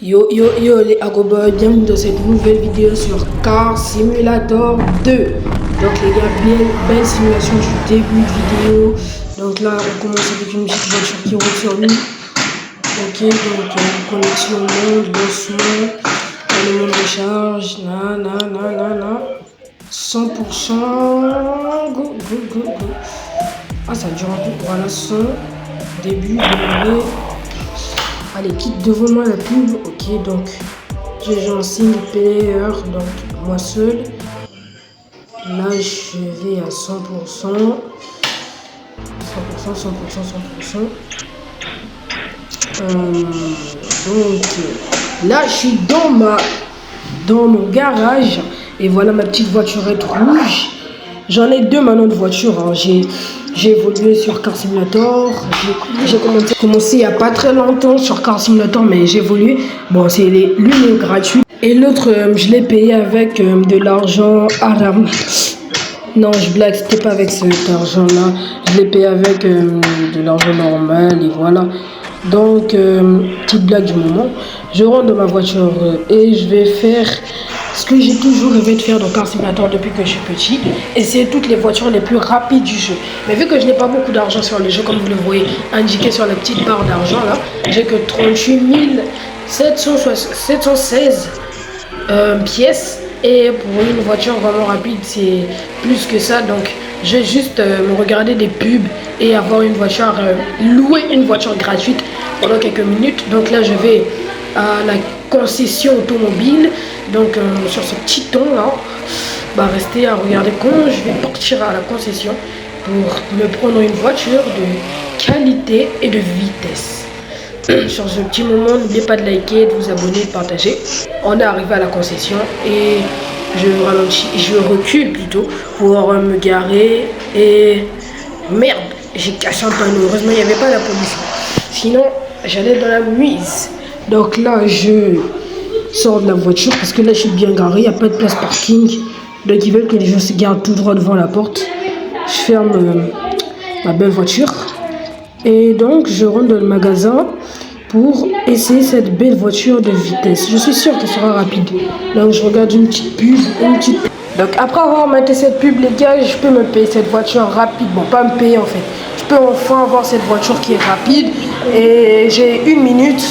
Yo yo yo les Agoboys, bienvenue dans cette nouvelle vidéo sur Car Simulator 2. Donc les gars, bien belle simulation du début de vidéo. Donc là on commence avec une petite voiture qui roule sur nous. Ok, donc connexion monde, lancement, le monde de charge, 100%, go go go go. Ah ça dure un peu, voilà son, début, démarrer. Allez, quitte devant moi la pub, ok, donc j'ai un single player, donc moi seul. Là, je vais à 100%. Donc là, je suis dans mon garage et voilà ma petite voiturette rouge. J'en ai deux maintenant de voitures. Hein. J'ai évolué sur Car Simulator. J'ai commencé il n'y a pas très longtemps sur Car Simulator, mais j'ai évolué. Bon, c'est l'une est gratuite et l'autre, je l'ai payé avec de l'argent haram. Non, je blague, c'était pas avec cet argent-là. Je l'ai payé avec de l'argent normal et voilà. Donc, petite blague du moment. Je rentre dans ma voiture et je vais faire ce que j'ai toujours rêvé de faire dans Car Simulator depuis que je suis petit. Essayer toutes les voitures les plus rapides du jeu. Mais vu que je n'ai pas beaucoup d'argent sur le jeu, comme vous le voyez indiqué sur la petite barre d'argent là, j'ai que 38 716 pièces. Et pour une voiture vraiment rapide, c'est plus que ça. Donc, je vais juste me regarder des pubs et avoir une voiture, louer une voiture gratuite pendant quelques minutes. Donc là, je vais à la concession automobile. Donc, sur ce petit ton là, rester à regarder comment je vais partir à la concession pour me prendre une voiture de qualité et de vitesse. Sur ce petit moment, n'oubliez pas de liker, de vous abonner, de partager. On est arrivé à la concession et je recule plutôt pour me garer et merde, j'ai cassé un panneau. Heureusement, il n'y avait pas la police. Sinon, j'allais dans la mise. Donc là, je sors de la voiture parce que là, je suis bien garé. Il n'y a pas de place parking. Donc, ils veulent que les gens se gardent tout droit devant la porte. Je ferme ma belle voiture. Et donc, je rentre dans le magasin pour essayer cette belle voiture de vitesse. Je suis sûr qu'elle sera rapide. Donc, je regarde une petite pub. Donc, après avoir maté cette pub, les gars, je peux me payer cette voiture rapide. Bon, pas me payer en fait. Je peux enfin avoir cette voiture qui est rapide. Et j'ai 1 minute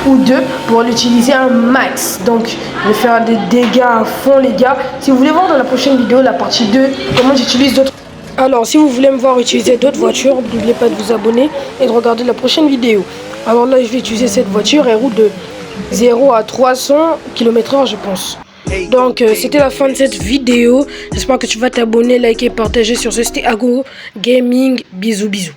ou 2 pour l'utiliser un max. Donc, je vais faire des dégâts à fond, les gars. Si vous voulez voir dans la prochaine vidéo, la partie 2, comment j'utilise d'autres. Alors, si vous voulez me voir utiliser d'autres voitures, n'oubliez pas de vous abonner et de regarder la prochaine vidéo. Alors là, je vais utiliser cette voiture. Elle roule de 0 à 300 km/h, je pense. Donc, c'était la fin de cette vidéo. J'espère que tu vas t'abonner, liker, partager sur ce. C'était Ago Gaming. Bisous, bisous.